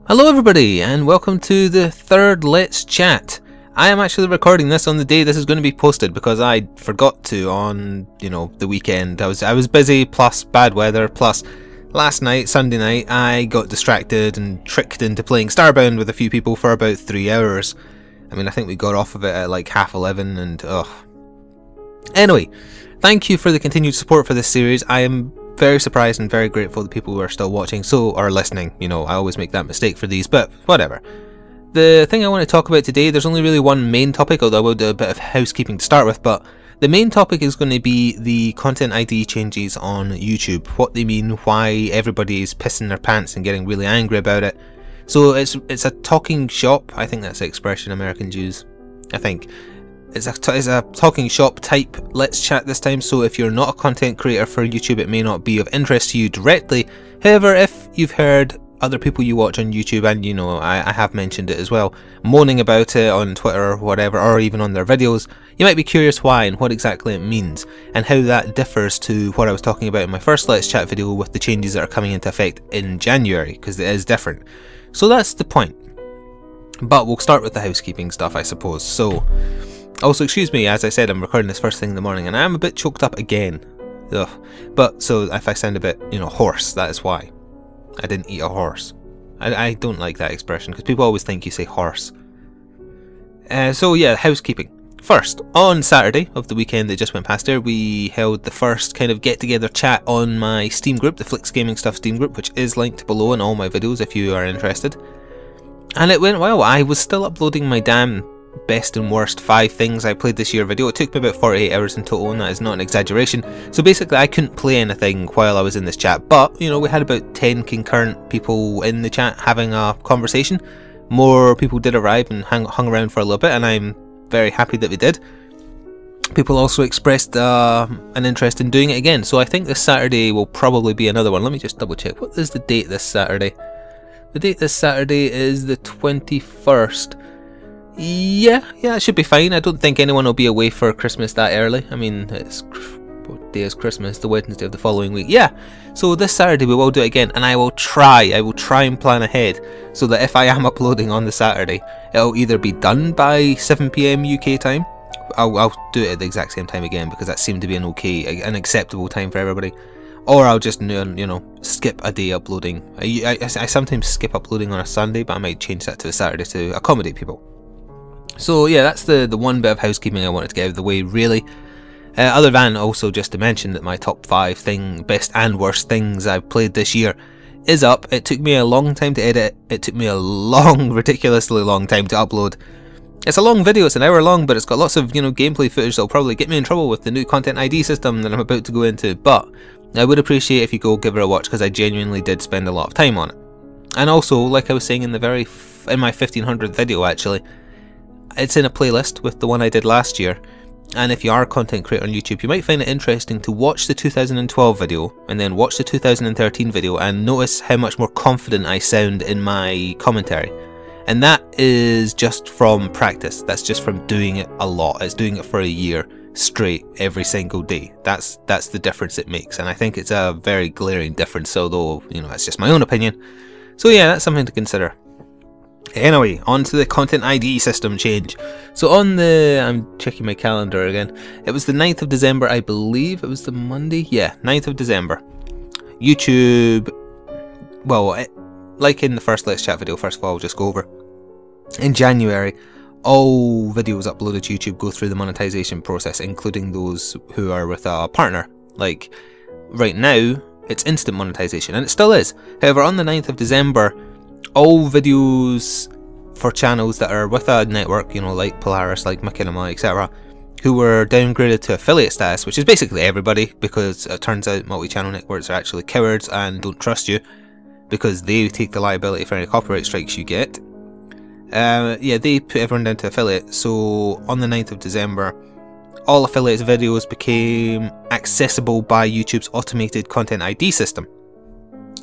Hello everybody and welcome to the third Let's Chat. I am actually recording this on the day this is going to be posted because I forgot to on, the weekend. I was busy, plus bad weather, plus last night, Sunday night, I got distracted and tricked into playing Starbound with a few people for about 3 hours. I think we got off of it at like 11:30 and ugh. Anyway, thank you for the continued support for this series. I am very surprised and very grateful that people who are still watching or listening. I always make that mistake for these, but whatever. The thing I want to talk about today, there's only really one main topic, although I will do a bit of housekeeping to start with, but the main topic is going to be the content ID changes on YouTube, what they mean, why everybody's pissing their pants and getting really angry about it. So it's a talking shop, I think that's the expression Americans use, I think. It's a talking shop type Let's Chat this time, so if you're not a content creator for YouTube it may not be of interest to you directly. However, if you've heard other people you watch on YouTube, and I have mentioned it as well, moaning about it on Twitter or whatever, or even on their videos, you might be curious why and what exactly it means, and how that differs to what I was talking about in my first Let's Chat video with the changes that are coming into effect in January, because it is different. So that's the point. But we'll start with the housekeeping stuff, I suppose. So, also, excuse me, as I said, I'm recording this first thing in the morning and I am a bit choked up again. Ugh. But, so if I sound a bit, hoarse, that is why. I didn't eat a horse. I don't like that expression because people always think you say horse. So yeah, housekeeping. First, on Saturday of the weekend that just went past there, we held the first kind of get-together chat on my Steam group, the Flik Gaming Stuff Steam group, which is linked below in all my videos if you are interested. And it went well. I was still uploading my damn best and worst 5 things I played this year video. It took me about 48 hours in total, and that is not an exaggeration. So basically I couldn't play anything while I was in this chat, but we had about 10 concurrent people in the chat having a conversation. More people did arrive and hung around for a little bit, and I'm very happy that they did. People also expressed an interest in doing it again, so I think this Saturday will probably be another one. Let me just double check. What is the date this Saturday? The date this Saturday is the 21st. Yeah, it should be fine. I don't think anyone will be away for Christmas that early. What day is Christmas? The Wednesday of the following week. Yeah, so this Saturday we will do it again, and I will try and plan ahead so that if I am uploading on the Saturday, it'll either be done by 7 PM UK time. I'll do it at the exact same time again because that seemed to be an acceptable time for everybody. Or I'll just, skip a day uploading. I sometimes skip uploading on a Sunday, but I might change that to a Saturday to accommodate people. So yeah, that's the one bit of housekeeping I wanted to get out of the way, really. Other than also just to mention that my top 5 best and worst things I've played this year is up. It took me a long time to edit. It took me a ridiculously long time to upload. It's a long video, it's an hour long, but it's got lots of, gameplay footage that'll probably get me in trouble with the new content ID system that I'm about to go into, but I would appreciate if you go give it a watch because I genuinely did spend a lot of time on it. And also, like I was saying in my 1500th video actually, it's in a playlist with the one I did last year, and if you are a content creator on YouTube, you might find it interesting to watch the 2012 video and then watch the 2013 video and notice how much more confident I sound in my commentary. And that is just from practice. That's just from doing it a lot. It's doing it for a year straight every single day. That's the difference it makes, and I think it's a very glaring difference, although that's just my own opinion. So yeah, that's something to consider. Anyway, on to the content ID system change. So I'm checking my calendar again. It was the 9th of December, I believe. It was the Monday? Yeah, 9th of December. YouTube, like in the first Let's Chat video, first of all, I'll just go over. In January, all videos uploaded to YouTube go through the monetization process, including those who are with a partner. Like, right now, it's instant monetization, and it still is. However, on the 9th of December, all videos for channels that are with a network, like Polaris, like Machinima, etc., who were downgraded to affiliate status, which is basically everybody, because it turns out multi-channel networks are actually cowards and don't trust you, because they take the liability for any copyright strikes you get. Yeah, they put everyone down to affiliate, so on the 9th of December, all affiliates videos became accessible by YouTube's automated content ID system.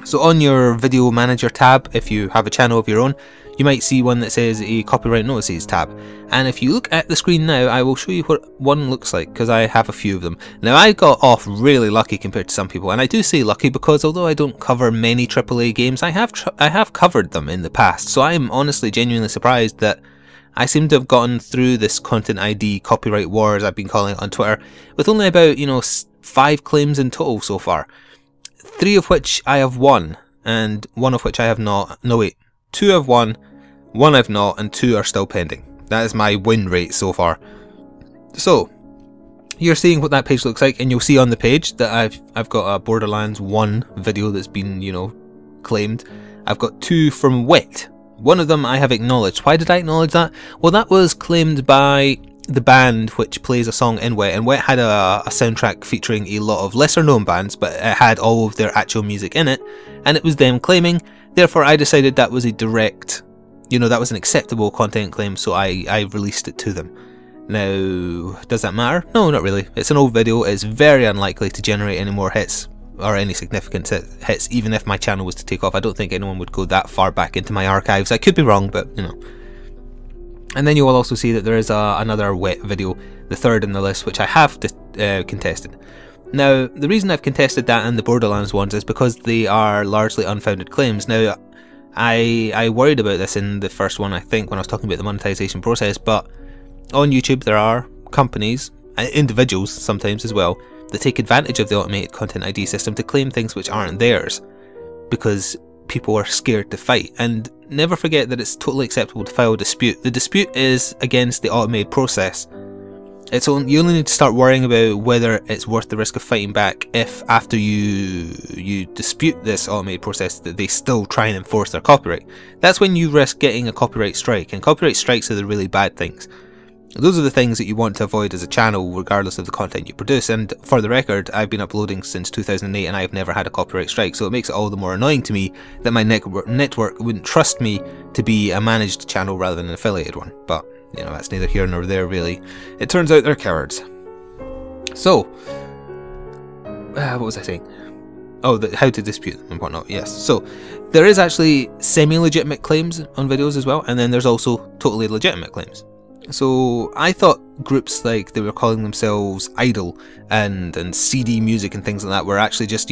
So on your video manager tab, if you have a channel of your own, you might see one that says a copyright notices tab. And if you look at the screen now, I will show you what one looks like, because I have a few of them. Now, I got off really lucky compared to some people, and I do say lucky because although I don't cover many AAA games, I have covered them in the past. So I'm honestly genuinely surprised that I seem to have gotten through this Content ID copyright wars I've been calling it on Twitter with only about, 5 claims in total so far. 3 of which I have won, and 1 of which I have not. No wait, 2 I've won, 1 I've not, and 2 are still pending. That is my win rate so far. So you're seeing what that page looks like, and you'll see on the page that I've got a Borderlands 1 video that's been, claimed. I've got 2 from Wit. One of them I have acknowledged. Why did I acknowledge that? Well, that was claimed by the band which plays a song in Wet, and Wet had a soundtrack featuring a lot of lesser known bands, but it had all of their actual music in it, and it was them claiming. Therefore I decided that was a direct, that was an acceptable content claim, so I released it to them. Now, does that matter? No, not really. It's an old video. It's very unlikely to generate any more hits or any significant hits, even if my channel was to take off. I don't think anyone would go that far back into my archives. I could be wrong, but And then you will also see that there is another Wet video, the third in the list, which I have contested. Now, the reason I've contested that and the Borderlands ones is because they are largely unfounded claims. Now, I worried about this in the first one, I think, when I was talking about the monetization process, but on YouTube there are companies, individuals sometimes as well, that take advantage of the automated content ID system to claim things which aren't theirs, because people are scared to fight. And never forget that it's totally acceptable to file a dispute. The dispute is against the automated process. You only need to start worrying about whether it's worth the risk of fighting back if after you dispute this automated process that they still try and enforce their copyright. That's when you risk getting a copyright strike, and copyright strikes are the really bad things. Those are the things that you want to avoid as a channel, regardless of the content you produce. And for the record, I've been uploading since 2008 and I've never had a copyright strike, so it makes it all the more annoying to me that my network wouldn't trust me to be a managed channel rather than an affiliated one. But, that's neither here nor there really. It turns out they're cowards. So, what was I saying? Oh, how to dispute them and whatnot, yes. So, there is actually semi-legitimate claims on videos as well, and then there's also totally legitimate claims. So I thought groups like they were calling themselves Idol and CD Music and things like that were actually just,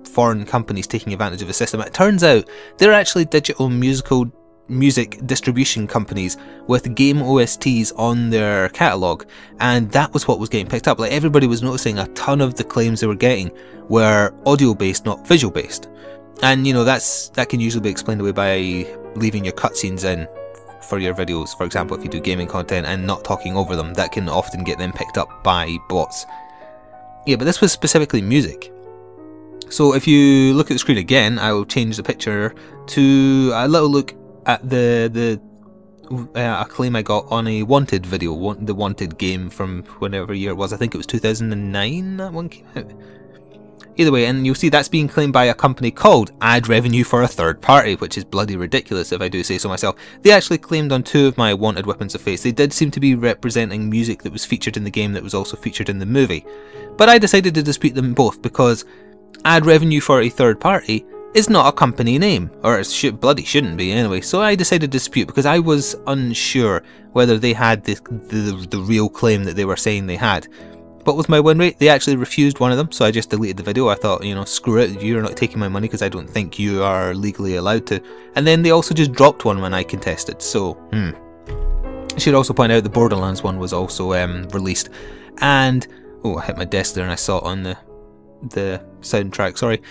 foreign companies taking advantage of the system. It turns out they're actually digital music distribution companies with game OSTs on their catalogue, and that was what was getting picked up. Like, everybody was noticing a ton of the claims they were getting were audio based, not visual based. And that can usually be explained away by leaving your cutscenes in for your videos. For example, if you do gaming content and not talking over them, that can often get them picked up by bots. Yeah, but this was specifically music. So if you look at the screen again, I will change the picture to a little look at a claim I got on a Wanted video, the Wanted game from whenever year it was. I think it was 2009 that one came out. Either way, and you'll see that's being claimed by a company called Ad Revenue for a Third Party, which is bloody ridiculous if I do say so myself. They actually claimed on 2 of my Wanted Weapons of Fate. They did seem to be representing music that was featured in the game that was also featured in the movie. But I decided to dispute them both because Ad Revenue for a Third Party is not a company name, or it bloody shouldn't be anyway. So I decided to dispute because I was unsure whether they had the real claim that they were saying they had. But with my win rate, they actually refused one of them, so I just deleted the video. I thought, screw it, you're not taking my money because I don't think you are legally allowed to. And then they also just dropped one when I contested, so, I should also point out the Borderlands one was also released. And, oh, I hit my desk there and I saw it on the soundtrack, sorry.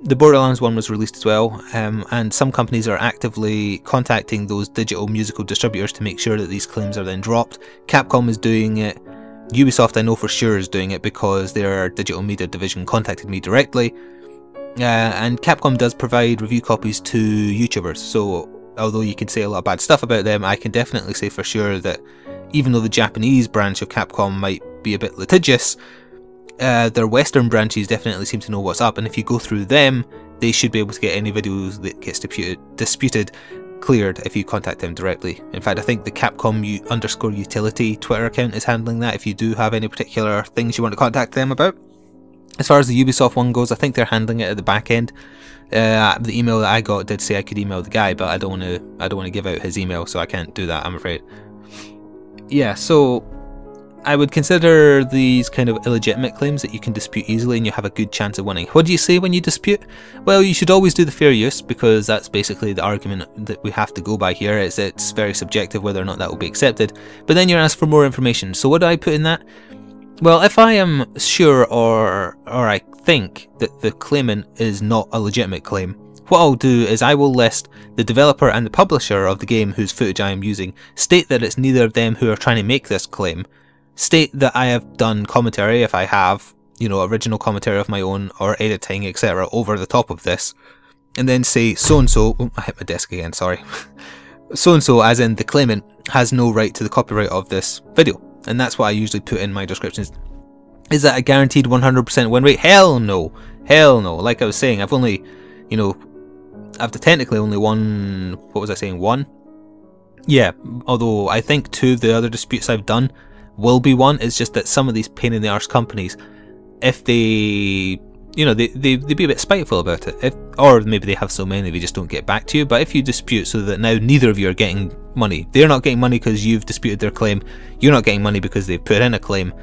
The Borderlands one was released as well, and some companies are actively contacting those digital musical distributors to make sure that these claims are then dropped. Capcom is doing it. Ubisoft I know for sure is doing it because their digital media division contacted me directly, and Capcom does provide review copies to YouTubers, so although you can say a lot of bad stuff about them, I can definitely say for sure that even though the Japanese branch of Capcom might be a bit litigious, their Western branches definitely seem to know what's up, and if you go through them, they should be able to get any videos that gets disputed cleared if you contact them directly. In fact, I think the Capcom _utility Twitter account is handling that if you do have any particular things you want to contact them about. As far as the Ubisoft one goes, I think they're handling it at the back end. The email that I got did say I could email the guy, but I don't want to give out his email, so I can't do that, I'm afraid. Yeah, so I would consider these kind of illegitimate claims that you can dispute easily and you have a good chance of winning. What do you say when you dispute? Well, you should always do the fair use, because that's basically the argument that we have to go by here. It's very subjective whether or not that will be accepted. But then you're asked for more information. So what do I put in that? Well, if I am sure or I think that the claimant is not a legitimate claim, what I'll do is I will list the developer and the publisher of the game whose footage I am using, state that it's neither of them who are trying to make this claim, state that I have done commentary, if I have, you know, original commentary of my own or editing, etc. over the top of this, and then say so-and-so, oh, I hit my desk again, sorry, so-and-so, as in the claimant, has no right to the copyright of this video. And that's what I usually put in my descriptions. Is that a guaranteed 100% win rate? Hell no. Hell no. Like I was saying, I've only, you know, I've technically only won, what was I saying, one? Yeah, although I think 2 of the other disputes I've done will be won. It's just that some of these pain in the arse companies, if they, you know, they'd be a bit spiteful about it. Or maybe they have so many they just don't get back to you. But if you dispute so that now neither of you are getting money, they're not getting money because you've disputed their claim, you're not getting money because they've put in a claim,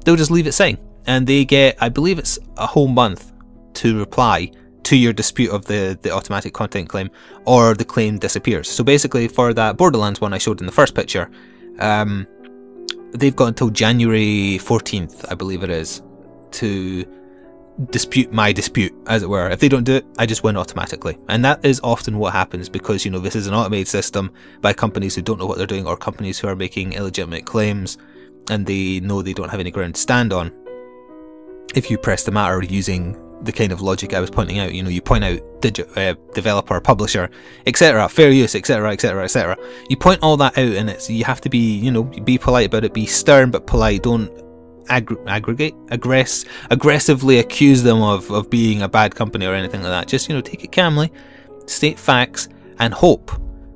they'll just leave it sitting. And they get, I believe it's a whole month to reply to your dispute of the automatic content claim, or the claim disappears. So basically for that Borderlands one I showed in the first picture, they've got until January 14th, I believe it is, to dispute my dispute, as it were. If they don't do it, I just win automatically. And that is often what happens, because, you know, this is an automated system by companies who don't know what they're doing, or companies who are making illegitimate claims and they know they don't have any ground to stand on. If you press the matter using the kind of logic I was pointing out, you know, you point out developer, publisher, etc., fair use, etc., etc., etc. You point all that out, and you have to be, you know, be polite about it, be stern but polite. Don't aggressively accuse them of being a bad company or anything like that. Just, you know, take it calmly, state facts, and hope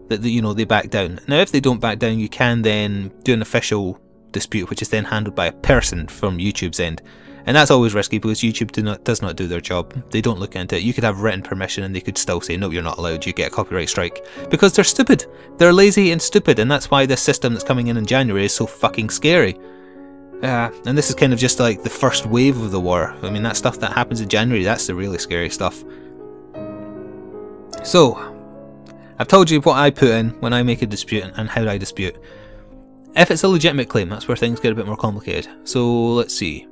that, you know, they back down. Now, if they don't back down, you can then do an official dispute, which is then handled by a person from YouTube's end. And that's always risky, because YouTube does not do their job. They don't look into it. You could have written permission and they could still say, no, you're not allowed, you get a copyright strike. Because they're stupid. They're lazy and stupid, and that's why this system that's coming in January is so fucking scary. And this is kind of just like the first wave of the war. I mean, that stuff that happens in January, that's the really scary stuff. So, I've told you what I put in when I make a dispute and how I dispute. If it's a legitimate claim, that's where things get a bit more complicated. So, let's see.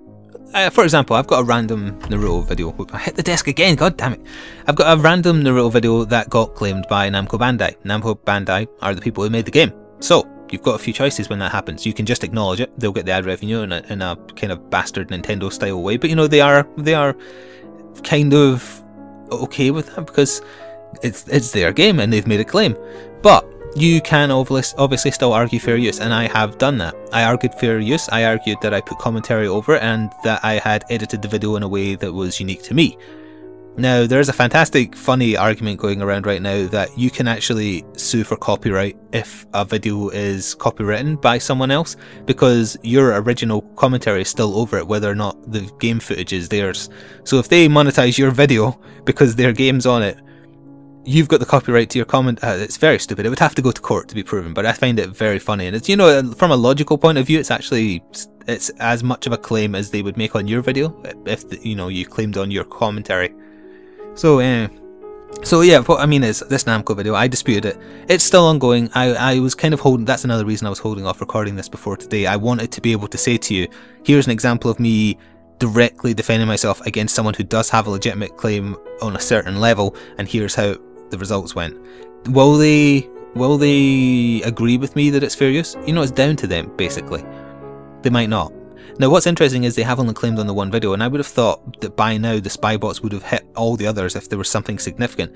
For example, I've got a random Naruto video. I hit the desk again, god damn it. I've got a random Naruto video that got claimed by Namco Bandai. Namco Bandai are the people who made the game. So, you've got a few choices when that happens. You can just acknowledge it. They'll get the ad revenue in a kind of bastard Nintendo style way. But, you know, they are kind of okay with that, because it's their game and they've made a claim. But you can obviously still argue fair use, and I have done that. I argued fair use, I argued that I put commentary over it, and that I had edited the video in a way that was unique to me. Now, there's a fantastic, funny argument going around right now that you can actually sue for copyright if a video is copywritten by someone else, because your original commentary is still over it, whether or not the game footage is theirs. So if they monetize your video because their game's on it, you've got the copyright to your comment. It's very stupid. It would have to go to court to be proven, but I find it very funny. And it's, you know, from a logical point of view, it's as much of a claim as they would make on your video if you know, you claimed on your commentary. So yeah, what I mean is, this Namco video, I disputed it. It's still ongoing. I was kind of holding, that's another reason I was holding off recording this before today. I wanted to be able to say to you, here's an example of me directly defending myself against someone who does have a legitimate claim on a certain level, and here's how the results went. Will they agree with me that it's fair use? You know, it's down to them, basically. They might not. Now, what's interesting is they have only claimed on the one video, and I would have thought that by now the spy bots would have hit all the others if there was something significant.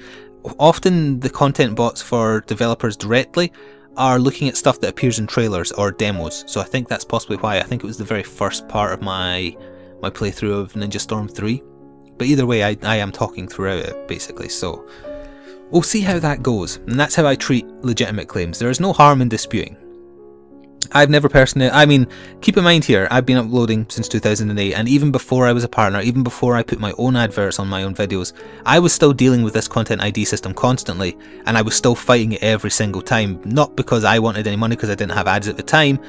Often the content bots for developers directly are looking at stuff that appears in trailers or demos, so I think that's possibly why. I think it was the very first part of my playthrough of Ninja Storm 3. But either way, I am talking throughout it, basically, so we'll see how that goes. And that's how I treat legitimate claims. There is no harm in disputing. I've never personally, I mean, keep in mind here, I've been uploading since 2008, and even before I was a partner, even before I put my own adverts on my own videos, I was still dealing with this content ID system constantly, and I was still fighting it every single time, not because I wanted any money because I didn't have ads at the time,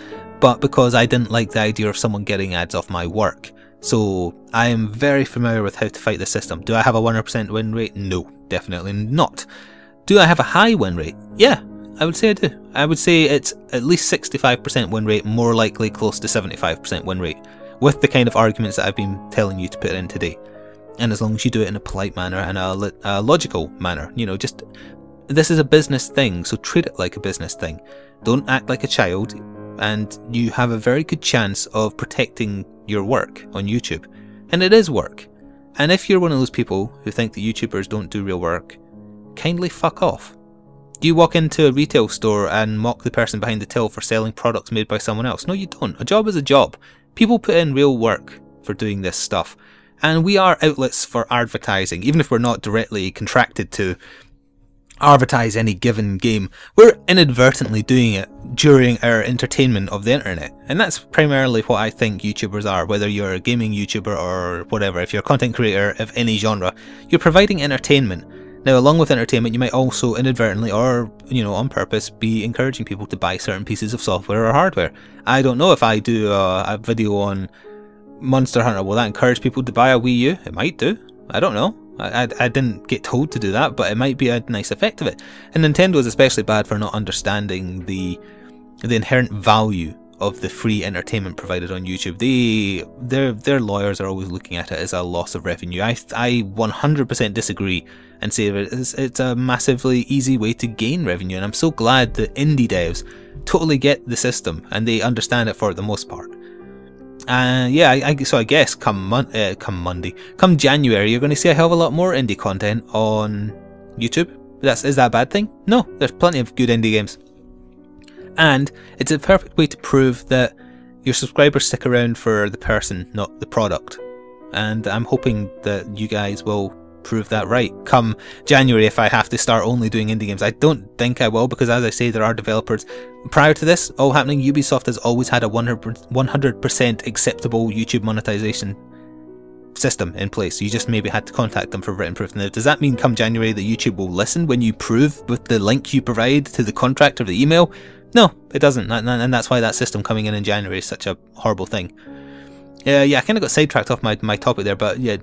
but because I didn't like the idea of someone getting ads off my work. So I am very familiar with how to fight the system. Do I have a 100% win rate? No, definitely not. Do I have a high win rate? Yeah, I would say I do. I would say it's at least 65% win rate, more likely close to 75% win rate, with the kind of arguments that I've been telling you to put in today. And as long as you do it in a polite manner and a logical manner, you know, just, this is a business thing, so treat it like a business thing. Don't act like a child, and you have a very good chance of protecting your work on YouTube. And it is work. And if you're one of those people who think that YouTubers don't do real work, kindly fuck off. Do you walk into a retail store and mock the person behind the till for selling products made by someone else? No, you don't. A job is a job. People put in real work for doing this stuff. And we are outlets for advertising, even if we're not directly contracted to advertise any given game. We're inadvertently doing it during our entertainment of the internet. And that's primarily what I think YouTubers are, whether you're a gaming YouTuber or whatever. If you're a content creator of any genre, you're providing entertainment. Now, along with entertainment, you might also inadvertently or, you know, on purpose, be encouraging people to buy certain pieces of software or hardware. I don't know if I do a video on Monster Hunter, will that encourage people to buy a Wii U? It might do. I don't know. I didn't get told to do that, but it might be a nice effect of it. And Nintendo is especially bad for not understanding the inherent value of the free entertainment provided on YouTube. Their lawyers are always looking at it as a loss of revenue. I 100% disagree and say that it's a massively easy way to gain revenue, and I'm so glad that indie devs totally get the system and they understand it for the most part. Yeah, so I guess come January, you're going to see a hell of a lot more indie content on YouTube. Is that a bad thing? No, there's plenty of good indie games. And it's a perfect way to prove that your subscribers stick around for the person, not the product. And I'm hoping that you guys will prove that right come January if I have to start only doing indie games. I don't think I will, because as I say, there are developers. Prior to this all happening, Ubisoft has always had a 100% acceptable YouTube monetization system in place. You just maybe had to contact them for written proof. Now, does that mean come January that YouTube will listen when you prove with the link you provide to the contract or the email? No, it doesn't, and that's why that system coming in January is such a horrible thing. Yeah, I kind of got sidetracked off my topic there, but yeah,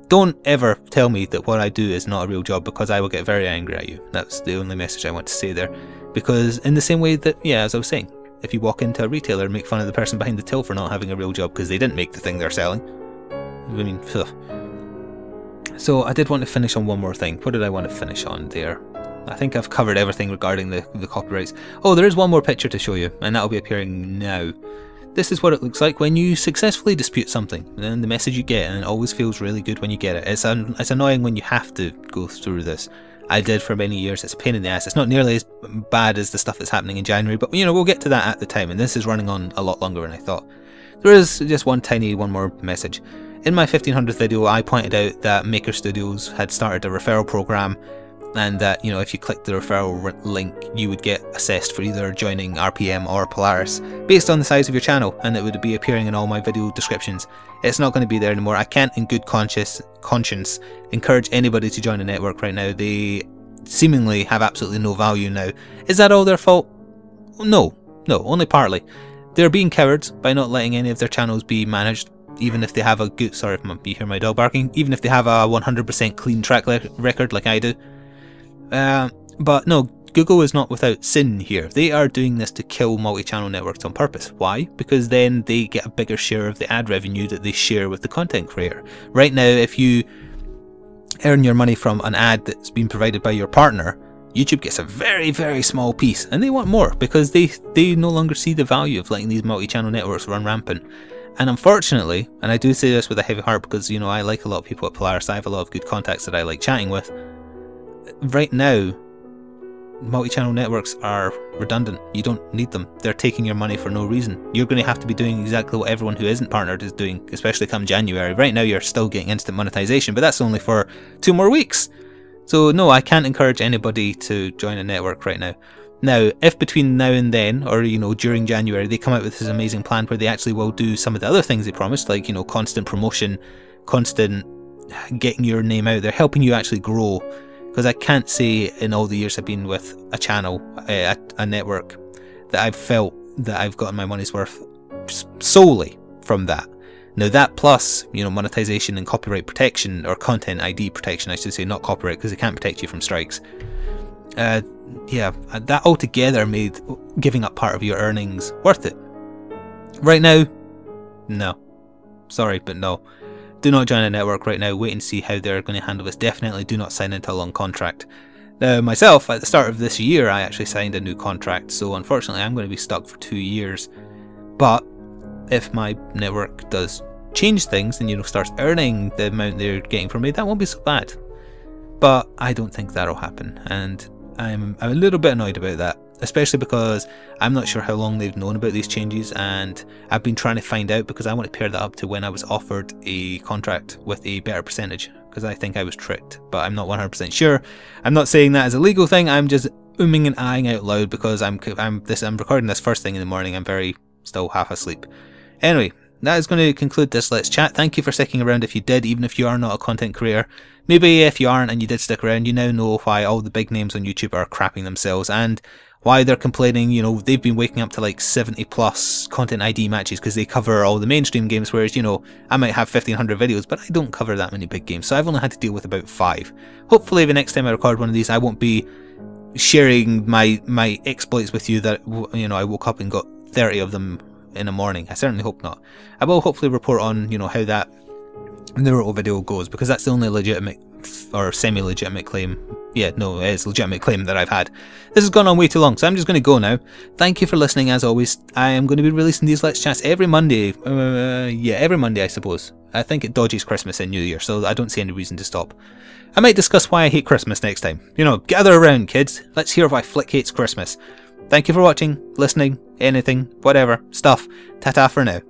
don't ever tell me that what I do is not a real job, because I will get very angry at you. That's the only message I want to say there. Because in the same way that, yeah, as I was saying, if you walk into a retailer and make fun of the person behind the till for not having a real job because they didn't make the thing they're selling, I mean, ugh. So I did want to finish on one more thing. What did I want to finish on there? I think I've covered everything regarding the copyrights. Oh, there is one more picture to show you, and that'll be appearing now. This is what it looks like when you successfully dispute something, and the message you get, and it always feels really good when you get it. It's annoying when you have to go through this. I did for many years. It's a pain in the ass. It's not nearly as bad as the stuff that's happening in January, but you know, we'll get to that at the time, and this is running on a lot longer than I thought. There is just one more message. In my 1500th video, I pointed out that Maker Studios had started a referral program, and that, you know, if you click the referral link, you would get assessed for either joining RPM or Polaris based on the size of your channel, and it would be appearing in all my video descriptions. It's not going to be there anymore. I can't in good conscience encourage anybody to join a network right now. They seemingly have absolutely no value now. Is that all their fault? No, only partly. They're being cowards by not letting any of their channels be managed, even if they have a good, sorry if you hear my dog barking, even if they have a 100% clean track record like I do. But no, Google is not without sin here. They are doing this to kill multi-channel networks on purpose. Why? Because then they get a bigger share of the ad revenue that they share with the content creator. Right now, if you earn your money from an ad that's been provided by your partner, YouTube gets a very, very small piece, and they want more because they no longer see the value of letting these multi-channel networks run rampant. And unfortunately, and I do say this with a heavy heart because, you know, I like a lot of people at Polaris, I have a lot of good contacts that I like chatting with. Right now, multi-channel networks are redundant. You don't need them. They're taking your money for no reason. You're going to have to be doing exactly what everyone who isn't partnered is doing, especially come January. Right now you're still getting instant monetization, but that's only for 2 more weeks. So no, I can't encourage anybody to join a network right now. Now, if between now and then, or you know, during January, they come out with this amazing plan where they actually will do some of the other things they promised, like, you know, constant promotion, constant getting your name out there, helping you actually grow, because I can't say in all the years I've been with a channel, a network, that I've felt that I've gotten my money's worth solely from that. Now that plus, you know, monetization and copyright protection, or content ID protection I should say, not copyright, because they can't protect you from strikes. Yeah, that altogether made giving up part of your earnings worth it. Right now, no. Sorry, but no. Do not join a network right now. Wait and see how they're going to handle this. Definitely do not sign into a long contract. Myself, at the start of this year, I actually signed a new contract, so unfortunately I'm going to be stuck for 2 years. But if my network does change things and, you know, starts earning the amount they're getting from me, that won't be so bad. But I don't think that'll happen, and I'm a little bit annoyed about that, especially because I'm not sure how long they've known about these changes, and I've been trying to find out because I want to pair that up to when I was offered a contract with a better percentage, because I think I was tricked, but I'm not 100% sure. I'm not saying that as a legal thing, I'm just umming and ahhing out loud because I'm recording this first thing in the morning. I'm still half asleep. Anyway, that is going to conclude this Let's Chat. Thank you for sticking around if you did, even if you are not a content creator. Maybe if you aren't and you did stick around, you now know why all the big names on YouTube are crapping themselves, and why they're complaining. You know, they've been waking up to like 70 plus content ID matches because they cover all the mainstream games, whereas, you know, I might have 1500 videos, but I don't cover that many big games, so I've only had to deal with about 5. Hopefully the next time I record one of these, I won't be sharing my exploits with you that, you know, I woke up and got 30 of them in a morning. I certainly hope not. I will hopefully report on, you know, how that Naruto video goes, because that's the only legitimate or semi-legitimate claim. Yeah, no, it is a legitimate claim that I've had. This has gone on way too long, so I'm just going to go now. Thank you for listening. As always, I am going to be releasing these Let's Chats every Monday. Yeah, every Monday, I suppose. I think it dodges Christmas and New Year, so I don't see any reason to stop. I might discuss why I hate Christmas next time. You know, gather around, kids. Let's hear why Flik hates Christmas. Thank you for watching, listening, anything, whatever, stuff. Ta-ta for now.